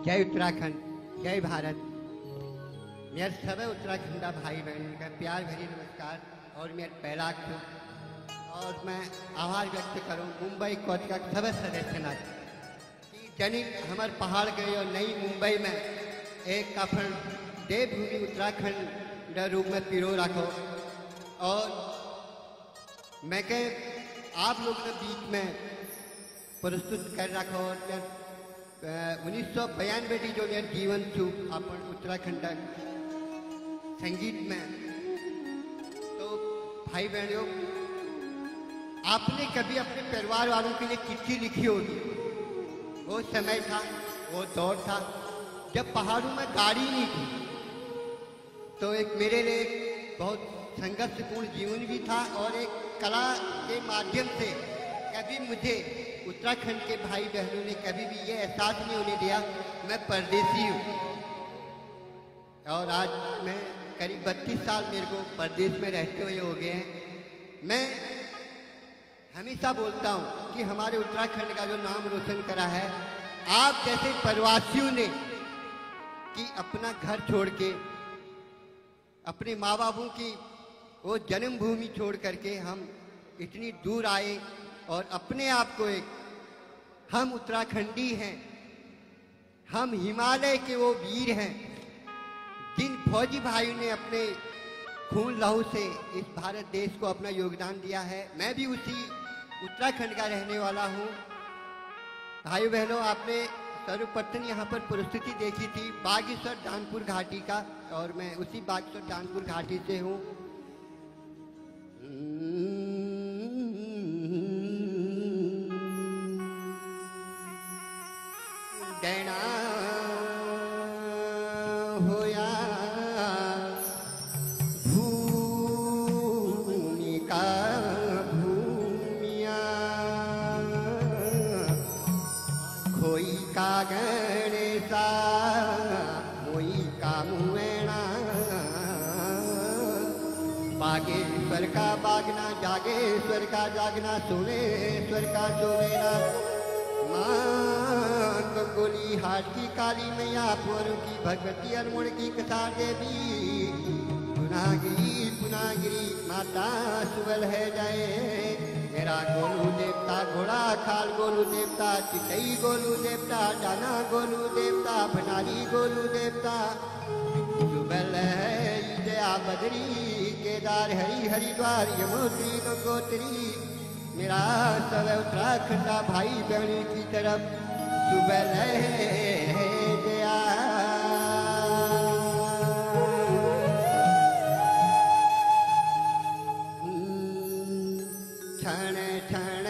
जय उत्तराखंड, जय भारत। मेरे सभी उत्तराखंडा भाई बहन का प्यार भरी नमस्कार। और मेरे पहला और मैं आभार व्यक्त करूं मुंबई कोच का सभी सदस्य ना कि जनिक हमारे पहाड़ गए और नई मुंबई में एक काफन देवभूमि उत्तराखंड रूप में पिरो रखो। और मैं के आप लोग ने बीच में प्रस्तुत कर रखो। और 1992 जो मेरे जीवन छू अपन उत्तराखंड संगीत में। तो भाई बहनों, आपने कभी अपने परिवार वालों के लिए चिट्ठी लिखी होगी। वो समय था, वो दौर था जब पहाड़ों में गाड़ी नहीं थी। तो एक मेरे लिए एक बहुत संघर्षपूर्ण जीवन भी था। और एक कला के माध्यम से कभी मुझे उत्तराखंड के भाई बहनों ने कभी भी ये एहसास नहीं होने दिया मैं परदेसी हूँ। और आज मैं करीब 32 साल मेरे को परदेश में रहते हुए हो गए हैं। मैं हमेशा बोलता हूँ कि हमारे उत्तराखंड का जो नाम रोशन करा है आप जैसे प्रवासियों ने, कि अपना घर छोड़ के अपने माँ बापों की वो जन्मभूमि छोड़ करके हम इतनी दूर आए और अपने आप को एक हम उत्तराखंडी हैं, हम हिमालय के वो वीर हैं जिन फौजी भाइयों ने अपने खून लहू से इस भारत देश को अपना योगदान दिया है। मैं भी उसी उत्तराखंड का रहने वाला हूँ। भाइयों बहनों, आपने सर्वप्रथम यहाँ पर प्रस्तुति देखी थी बागेश्वर डानपुर घाटी का, और मैं उसी बागेश्वर डानपुर घाटी से हूँ। देना होया भूमि का भूमिया, खोई का गणेशा मोई का मुएणा, बागेश्वर का बागना जागेश्वर का जागना, सोमेश्वर का सोमेना, गोली हाट की काली मैया, पोरों की भगवती अरमुड़ की कथा देवी, पुनागिरी पुनागिरी माता सुबल है जाए। मेरा गोलू देवता घोड़ा खाल गोलू देवता, चिटई गोलू देवता, डाना गोलू देवता, भनारी गोलू देवता, सुबल है जया बदरी केदार हरि हरिद्वार यमुनोत्री गंगोत्री। मेरा सब उत्तराखंडा भाई बहनी की तरफ सुबह जया। क्षण क्षण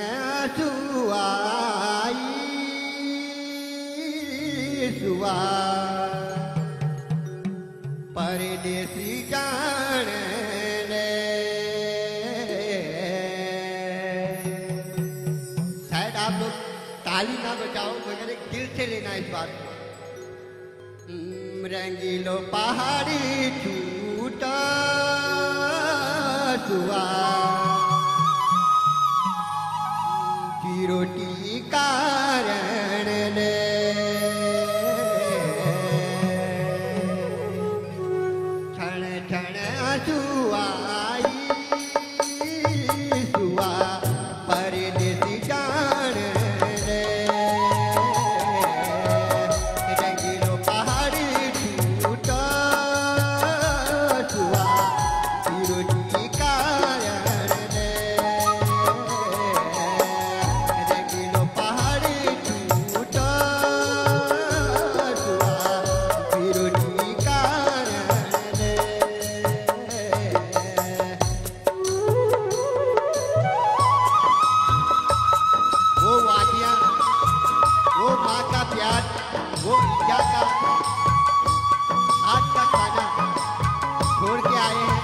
सुआई सुआ परदेसी जान ले। शायद आप लोग ताली ना बजाओ मगर एक दिल से लेना इस बात को। रंगीलो पहाड़ी छूटा सुआ की रोटी कारण ले। क्षण क्षण सुआई सुआ परदेसी जान ले। रंगीलो पहाड़ी छूटा सुआ की रोटी कारण ले। रंगीलो पहाड़ी छूटा सुआ की रोटी कारण ले। वो वादियाँ, वो माँ का प्यार, वो ईजा का हाथ का खाना छोड़ के आए हैं।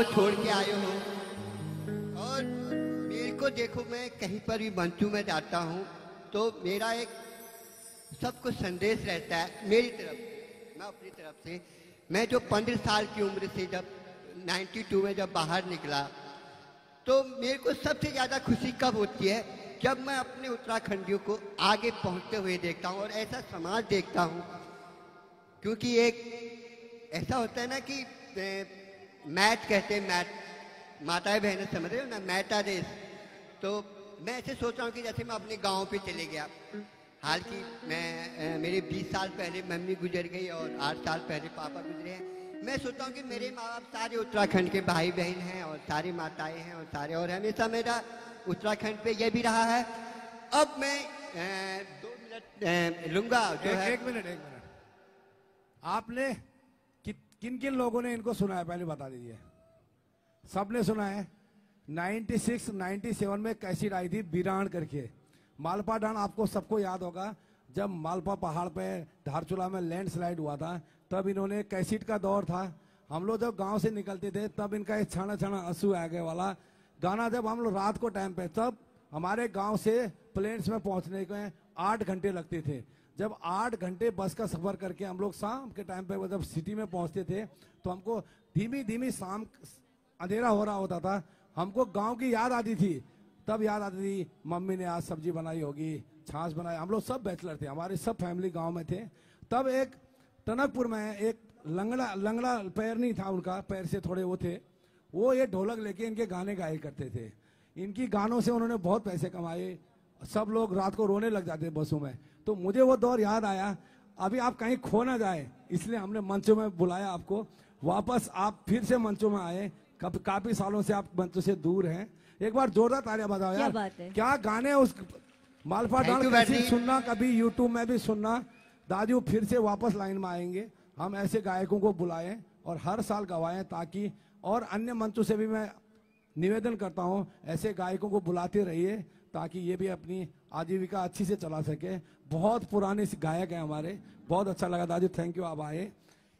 को छोड़ के आए हो। और मेरे को देखो, मैं कहीं पर भी मंचू में जाता हूँ तो मेरा एक सबको संदेश रहता है मेरी तरफ से, मैं अपनी तरफ से। मैं जो 15 साल की उम्र से जब 92 में जब बाहर निकला, तो मेरे को सबसे ज़्यादा खुशी कब होती है जब मैं अपने उत्तराखंडियों को आगे पहुंचते हुए देखता हूं और ऐसा समाज देखता हूं। क्योंकि एक ऐसा होता है ना कि मैट कहते हैं, मैट माताएं बहनें समझ रहे हो ना, मैटा देश। तो मैं ऐसे सोच रहा हूँ कि जैसे मैं अपने गांव पे चले गया। हाल की मैं मेरे 20 साल पहले मम्मी गुजर गई और 8 साल पहले पापा गुजरे हैं। मैं सोचता हूँ कि मेरे माँ बाप सारे उत्तराखंड के भाई बहन हैं और सारी माताएं हैं और सारे, और हमेशा मेरा उत्तराखंड पे ये भी रहा है। अब मैं 2 मिनट लूंगा जो है। एक मिनट आपने किन किन लोगों ने इनको सुना है पहले बता दीजिए। सबने सुना है। 96 97 में कैसेट आई थी बीरान करके, मालपा डांड आपको सबको याद होगा। जब मालपा पहाड़ पे धारचूला में लैंडस्लाइड हुआ था तब इन्होंने कैसेट का दौर था। हम लोग जब गांव से निकलते थे तब इनका एक छाना छाना आंसू आगे वाला गाना, जब हम लोग रात को टाइम पे, तब हमारे गांव से प्लेन्स में पहुंचने के 8 घंटे लगते थे। जब 8 घंटे बस का सफर करके हम लोग शाम के टाइम पे जब सिटी में पहुंचते थे तो हमको धीमी धीमी शाम अंधेरा हो रहा होता था, हमको गांव की याद आती थी। तब याद आती थी मम्मी ने आज सब्जी बनाई होगी, छाछ बनाई। हम लोग सब बैचलर थे, हमारे सब फैमिली गांव में थे। तब एक टनकपुर में एक लंगड़ा पैर नहीं था, उनका पैर से थोड़े वो थे, वो ये ढोलक लेके इनके गाने गाए करते थे। इनकी गानों से उन्होंने बहुत पैसे कमाए। सब लोग रात को रोने लग जाते बसों में। तो मुझे वो दौर याद आया। अभी आप कहीं खो ना जाए इसलिए हमने मंचों में बुलाया आपको। वापस आप फिर से मंचों में आए, काफी सालों से आप मंचों से दूर हैं। एक बार जोरदार तालियां बजाओ यार। क्या गाने उस मालपा डांड सुनना, कभी यूट्यूब में भी सुनना। दादू फिर से वापस लाइन में आएंगे। हम ऐसे गायकों को बुलाएं और हर साल गवाएं, ताकि और अन्य मंचों से भी मैं निवेदन करता हूं ऐसे गायकों को बुलाते रहिए ताकि ये भी अपनी आजीविका अच्छी से चला सके। बहुत पुराने गायक हैं हमारे। बहुत अच्छा लगा दादू, थैंक यू आप आए।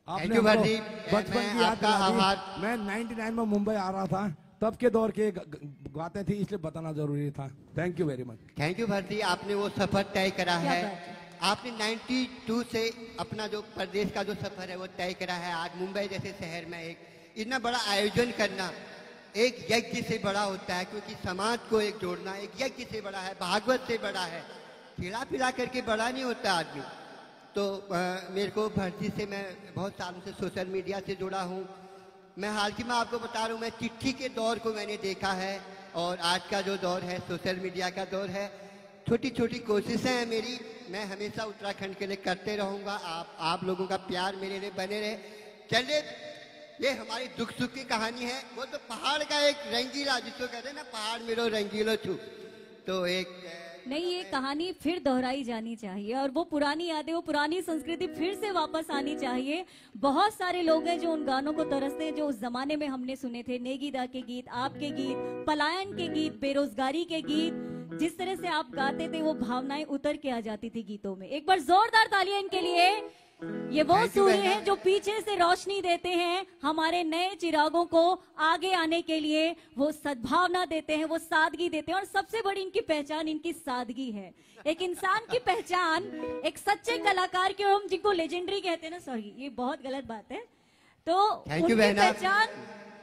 आपने बचपन की याद दिला। मैं 99 में मुंबई आ रहा था, तब के दौर के गाते थे, इसलिए बताना जरूरी था। Thank you very much. Thank you Bharti, आपने वो सफर तय करा है। आपने 92 से अपना जो प्रदेश का जो सफर है वो तय करा है। आज मुंबई जैसे शहर में एक इतना बड़ा आयोजन करना एक यज्ञ से बड़ा होता है, क्योंकि समाज को एक जोड़ना एक यज्ञ से बड़ा है, भागवत से बड़ा है। खिला पिला करके बड़ा नहीं होता आदमी। तो मेरे को भर्ती से मैं बहुत सालों से सोशल मीडिया से जुड़ा हूँ। मैं हाल ही में आपको बता रहा हूँ, मैं चिट्ठी के दौर को मैंने देखा है और आज का जो दौर है सोशल मीडिया का दौर है। छोटी छोटी कोशिशें हैं मेरी, मैं हमेशा उत्तराखंड के लिए करते रहूँगा। आप लोगों का प्यार मेरे लिए बने रहे। चलिए, ये हमारी दुख सुख की कहानी है। वो तो पहाड़ का एक रंगीला, जिसको कहते हैं ना, पहाड़ मेरो रंगीलो छू। तो एक नहीं, ये कहानी फिर दोहराई जानी चाहिए और वो पुरानी यादें, वो पुरानी संस्कृति फिर से वापस आनी चाहिए। बहुत सारे लोग हैं जो उन गानों को तरसते हैं जो उस जमाने में हमने सुने थे। नेगीदा के गीत, आपके गीत, पलायन के गीत, बेरोजगारी के गीत। जिस तरह से आप गाते थे वो भावनाएं उतर के आ जाती थी गीतों में। एक बार जोरदार तालियां इनके लिए। ये वो सूर्य हैं जो पीछे से रोशनी देते हैं हमारे नए चिरागों को आगे आने के लिए। वो सद्भावना देते हैं, वो सादगी देते हैं, और सबसे बड़ी इनकी पहचान इनकी सादगी है। एक इंसान की पहचान, एक सच्चे कलाकार की, हम जिनको लेजेंडरी कहते हैं ना, सॉरी ये बहुत गलत बात है, तो उनकी पहचान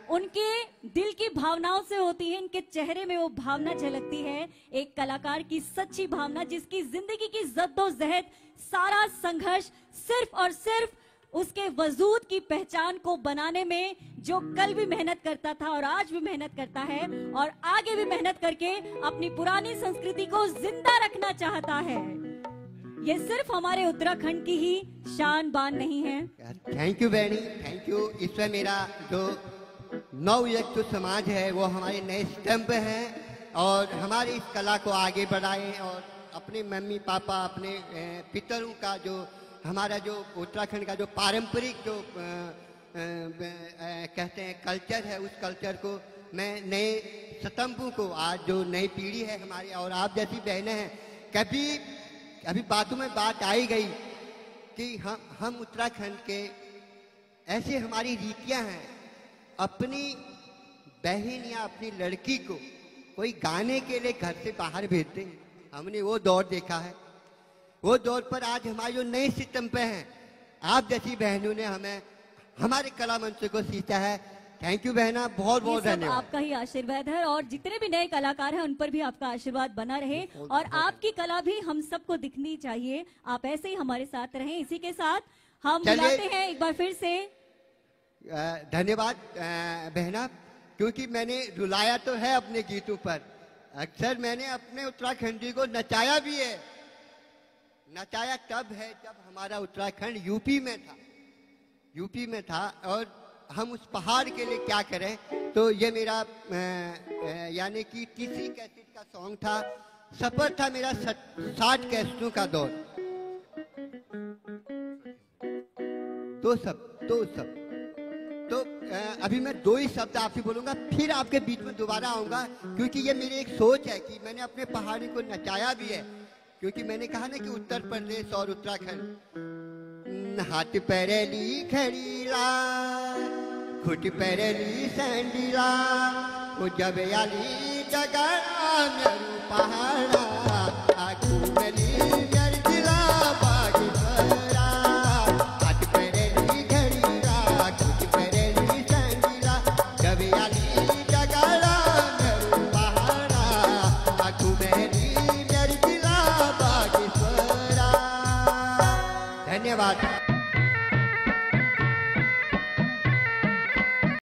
उनके दिल की भावनाओं से होती है। इनके चेहरे में वो भावना झलकती है, एक कलाकार की सच्ची भावना, जिसकी जिंदगी की जद्दोजहद, सारा संघर्ष सिर्फ और सिर्फ उसके वजूद की पहचान को बनाने में, जो कल भी मेहनत करता था और आज भी मेहनत करता है और आगे भी मेहनत करके अपनी पुरानी संस्कृति को जिंदा रखना चाहता है। ये सिर्फ हमारे उत्तराखंड की ही शान बान नहीं है। थैंक यू बहनी, थैंक यू। इसमें मेरा जो नवयुक्त समाज है वो हमारे नए स्तंभ हैं और हमारी इस कला को आगे बढ़ाएं और अपने मम्मी पापा, अपने पितरों का जो हमारा जो उत्तराखंड का जो पारंपरिक जो कहते हैं कल्चर है, उस कल्चर को मैं नए स्तंभों को, आज जो नई पीढ़ी है हमारी और आप जैसी बहनें हैं, कभी अभी बातों में बात आई गई कि हम उत्तराखंड के ऐसे हमारी रीतियां हैं, अपनी बहन या अपनी लड़की को कोई गाने के लिए घर से बाहर भेजते हैं। हमने वो दौर देखा है। वो दौर पर आज हमारे जो नए सिस्टम पे हैं, आप जैसी बहनों ने हमें हमारे कला मंच को सींचा है। थैंक यू बहना, बहुत बहुत ये सब धन्यवाद। आपका ही आशीर्वाद है और जितने भी नए कलाकार हैं उन पर भी आपका आशीर्वाद बना रहे और आपकी कला भी हम सबको दिखनी चाहिए। आप ऐसे ही हमारे साथ रहें। इसी के साथ हम चलिए। बुलाते हैं एक बार फिर से। धन्यवाद बहना, क्योंकि मैंने रुलाया तो है अपने गीतों पर, अक्सर मैंने अपने उत्तराखंडी को नचाया भी है। नचाया तब है जब हमारा उत्तराखंड यूपी में था और हम उस पहाड़ के लिए क्या करें। तो ये मेरा यानी कि तीसरी कैसेट का सॉन्ग था। सफर था मेरा 60 कैसेटों का दौर। तो अभी मैं 2 ही शब्द आपसे बोलूंगा, फिर आपके बीच में दोबारा आऊंगा, क्योंकि ये मेरी एक सोच है कि मैंने अपने पहाड़ी को नचाया भी है। क्योंकि मैंने कहा ना कि उत्तर प्रदेश और उत्तराखंड, हाथ पैरेली खड़ीला, खुट पैरेली सैंडीला, वो जब याली जगड़ा मेरू पहाड़ा, आगू मेरी जरजिला बागीसरा, हाथ पैरेली खड़ीला, खुट पैरेली सैंडीला, जब याली जगड़ा मेरू पहाड़ा, आगू मेरी जरजिला बागीसरा। धन्यवाद।